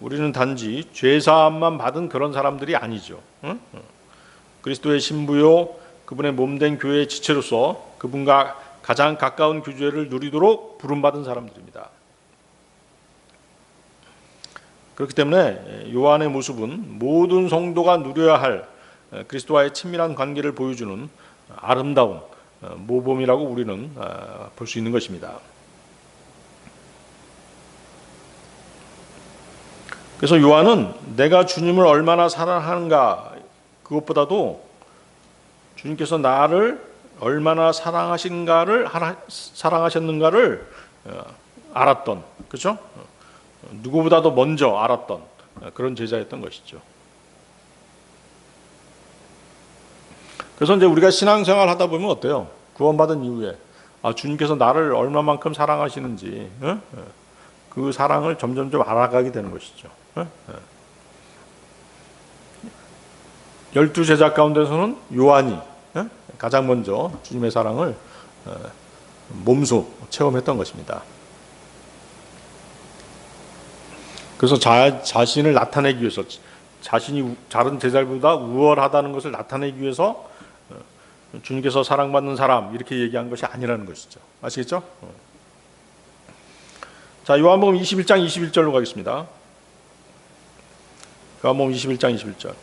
우리는 단지 죄사함만 받은 그런 사람들이 아니죠. 그리스도의 신부요 그분의 몸된 교회의 지체로서 그분과 가장 가까운 교제를 누리도록 부름받은 사람들입니다. 그렇기 때문에 요한의 모습은 모든 성도가 누려야 할 그리스도와의 친밀한 관계를 보여주는 아름다운 모범이라고 우리는 볼 수 있는 것입니다. 그래서 요한은 내가 주님을 얼마나 사랑하는가 그것보다도 주님께서 나를 얼마나 사랑하셨는가를 알았던, 그렇죠? 누구보다도 먼저 알았던 그런 제자였던 것이죠. 그래서 이제 우리가 신앙생활 하다 보면 어때요? 구원받은 이후에 주님께서 나를 얼마만큼 사랑하시는지 그 사랑을 점점 알아가게 되는 것이죠. 12제자 가운데서는 요한이 가장 먼저 주님의 사랑을 몸소 체험했던 것입니다. 그래서 자신을 나타내기 위해서 자신이 다른 제자들보다 우월하다는 것을 나타내기 위해서 주님께서 사랑받는 사람 이렇게 얘기한 것이 아니라는 것이죠. 아시겠죠? 자, 요한복음 21장 21절로 가겠습니다. 요한복음 21장 21절.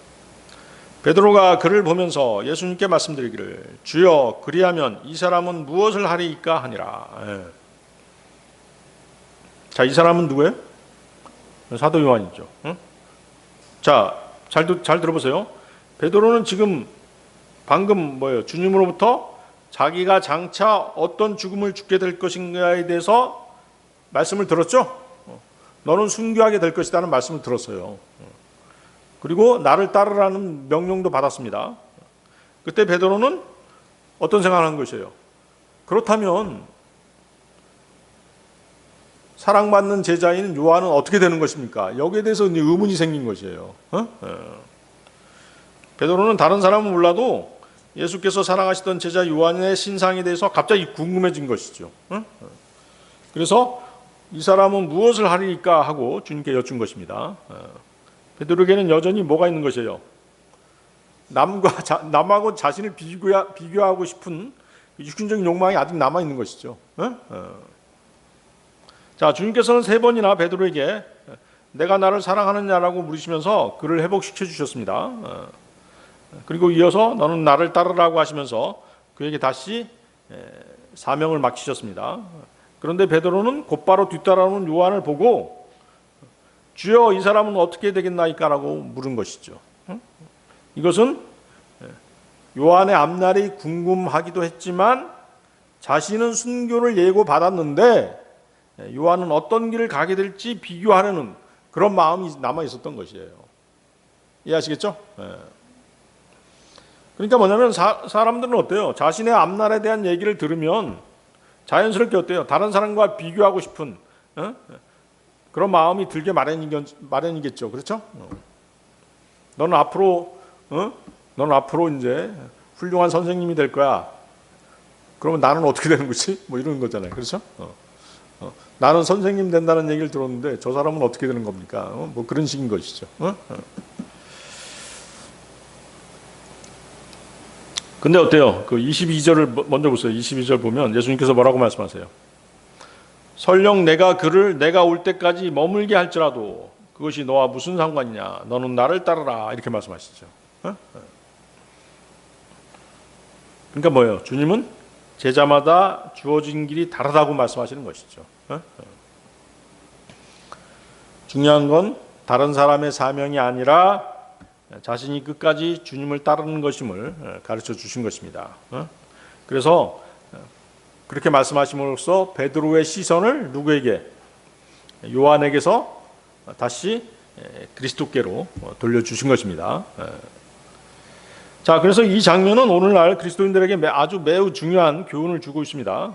베드로가 그를 보면서 예수님께 말씀드리기를 주여 그리하면 이 사람은 무엇을 하리이까 하니라. 자, 이 사람은 누구예요? 사도 요한이죠. 자, 잘 들어보세요. 베드로는 지금 방금 주님으로부터 자기가 장차 어떤 죽음을 죽게 될 것인가에 대해서 말씀을 들었죠. 너는 순교하게 될 것이라는 말씀을 들었어요. 그리고 나를 따르라는 명령도 받았습니다. 그때 베드로는 어떤 생각을 한 것이에요? 그렇다면 사랑받는 제자인 요한은 어떻게 되는 것입니까? 여기에 대해서 의문이 생긴 것이에요. 베드로는 다른 사람은 몰라도 예수께서 사랑하시던 제자 요한의 신상에 대해서 갑자기 궁금해진 것이죠. 그래서 이 사람은 무엇을 하리까 하고 주님께 여쭌 것입니다. 베드로에게는 여전히 뭐가 있는 것이에요? 남하고 자신을 비교하고 싶은 육신적인 욕망이 아직 남아 있는 것이죠. 자, 주님께서는 3번이나 베드로에게 내가 나를 사랑하느냐라고 물으시면서 그를 회복시켜 주셨습니다. 그리고 이어서 너는 나를 따르라고 하시면서 그에게 다시 사명을 맡기셨습니다. 그런데 베드로는 곧바로 뒤따라오는 요한을 보고 주여 이 사람은 어떻게 되겠나이까라고 물은 것이죠. 이것은 요한의 앞날이 궁금하기도 했지만 자신은 순교를 예고받았는데 요한은 어떤 길을 가게 될지 비교하려는 그런 마음이 남아 있었던 것이에요. 이해하시겠죠? 그러니까 뭐냐면 사람들은 어때요? 자신의 앞날에 대한 얘기를 들으면 자연스럽게 어때요? 다른 사람과 비교하고 싶은 그런 마음이 들게 마련이겠죠. 그렇죠? 너는 앞으로 이제 훌륭한 선생님이 될 거야. 그러면 나는 어떻게 되는 거지? 뭐 이런 거잖아요. 그렇죠? 나는 선생님 된다는 얘기를 들었는데 저 사람은 어떻게 되는 겁니까? 뭐 그런 식인 것이죠. 근데 어때요? 그 22절을 먼저 보세요. 22절 보면 예수님께서 뭐라고 말씀하세요? 설령 내가 그를 내가 올 때까지 머물게 할지라도 그것이 너와 무슨 상관이냐? 너는 나를 따르라. 이렇게 말씀하시죠. 그러니까 뭐예요? 주님은 제자마다 주어진 길이 다르다고 말씀하시는 것이죠. 중요한 건 다른 사람의 사명이 아니라 자신이 끝까지 주님을 따르는 것임을 가르쳐 주신 것입니다. 그래서 그렇게 말씀하심으로써 베드로의 시선을 누구에게? 요한에게서 다시 그리스도께로 돌려주신 것입니다. 자, 그래서 이 장면은 오늘날 그리스도인들에게 아주 매우 중요한 교훈을 주고 있습니다.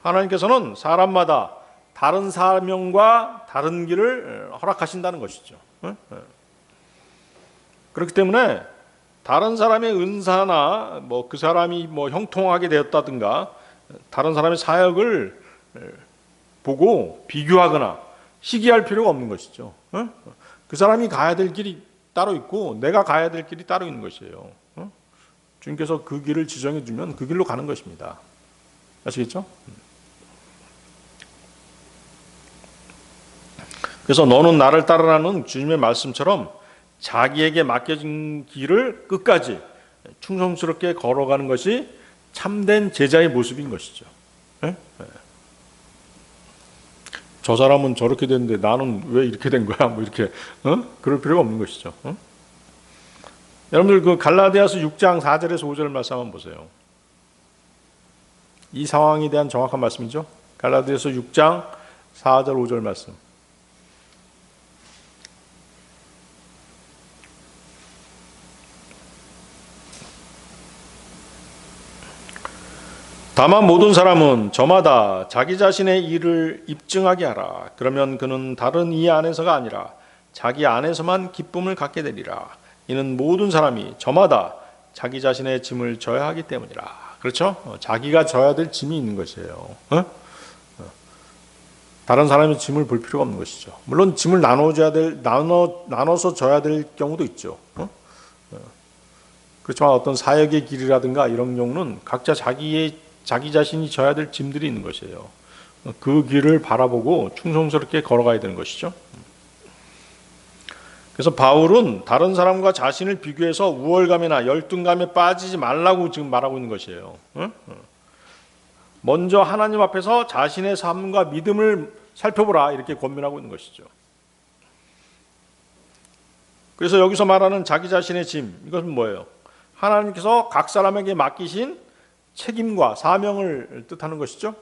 하나님께서는 사람마다 다른 사명과 다른 길을 허락하신다는 것이죠. 그렇기 때문에 다른 사람의 은사나 뭐 그 사람이 뭐 형통하게 되었다든가 다른 사람의 사역을 보고 비교하거나 시기할 필요가 없는 것이죠. 그 사람이 가야 될 길이 따로 있고 내가 가야 될 길이 따로 있는 것이에요. 주님께서 그 길을 지정해 주면 그 길로 가는 것입니다. 아시겠죠? 그래서 너는 나를 따르라는 주님의 말씀처럼 자기에게 맡겨진 길을 끝까지 충성스럽게 걸어가는 것이 참된 제자의 모습인 것이죠. 저 사람은 저렇게 됐는데 나는 왜 이렇게 된 거야? 뭐 이렇게 그럴 필요가 없는 것이죠. 여러분들 그 갈라디아서 6장 4절에서 5절 말씀 한번 보세요. 이 상황에 대한 정확한 말씀이죠. 갈라디아서 6장 4절 5절 말씀. 다만 모든 사람은 저마다 자기 자신의 일을 입증하게 하라. 그러면 그는 다른 이 안에서가 아니라 자기 안에서만 기쁨을 갖게 되리라. 이는 모든 사람이 저마다 자기 자신의 짐을 져야 하기 때문이라. 그렇죠? 자기가 져야 될 짐이 있는 것이에요. 다른 사람의 짐을 볼 필요가 없는 것이죠. 물론 짐을 나눠서 져야 될 경우도 있죠. 그렇지만 어떤 사역의 길이라든가 이런 경우는 각자 자기 자신이 져야 될 짐들이 있는 것이에요. 그 길을 바라보고 충성스럽게 걸어가야 되는 것이죠. 그래서 바울은 다른 사람과 자신을 비교해서 우월감이나 열등감에 빠지지 말라고 지금 말하고 있는 것이에요. 먼저 하나님 앞에서 자신의 삶과 믿음을 살펴보라 이렇게 권면하고 있는 것이죠. 그래서 여기서 말하는 자기 자신의 짐, 이것은 뭐예요? 하나님께서 각 사람에게 맡기신 책임과 사명을 뜻하는 것이죠.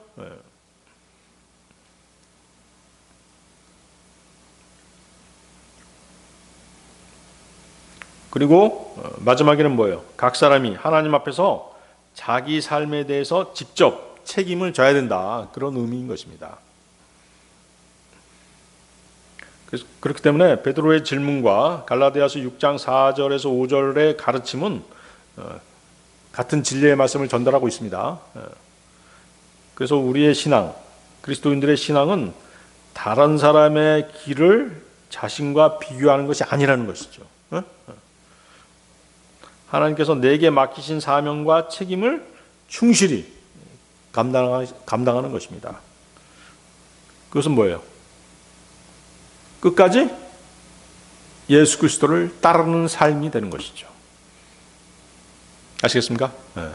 그리고 마지막에는 뭐예요? 각 사람이 하나님 앞에서 자기 삶에 대해서 직접 책임을 져야 된다. 그런 의미인 것입니다. 그렇기 때문에 베드로의 질문과 갈라디아서 6장 4절에서 5절의 가르침은 같은 진리의 말씀을 전달하고 있습니다. 그래서 우리의 신앙, 그리스도인들의 신앙은 다른 사람의 길을 자신과 비교하는 것이 아니라는 것이죠. 하나님께서 내게 맡기신 사명과 책임을 충실히 감당하는 것입니다. 그것은 뭐예요? 끝까지 예수 그리스도를 따르는 삶이 되는 것이죠. 아시겠습니까? 네.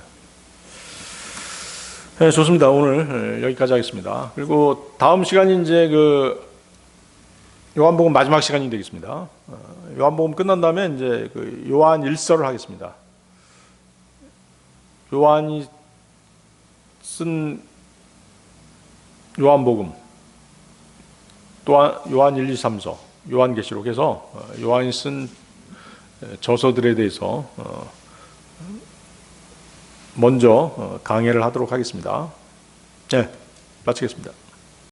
네, 좋습니다. 오늘 여기까지 하겠습니다. 그리고 다음 시간이 이제 요한복음 마지막 시간이 되겠습니다. 요한복음 끝난 다음에 이제 요한 1서를 하겠습니다. 요한이 쓴 요한복음, 또한 요한 1, 2, 3서, 요한계시록에서 요한이 쓴 저서들에 대해서 먼저 강해를 하도록 하겠습니다. 네, 마치겠습니다.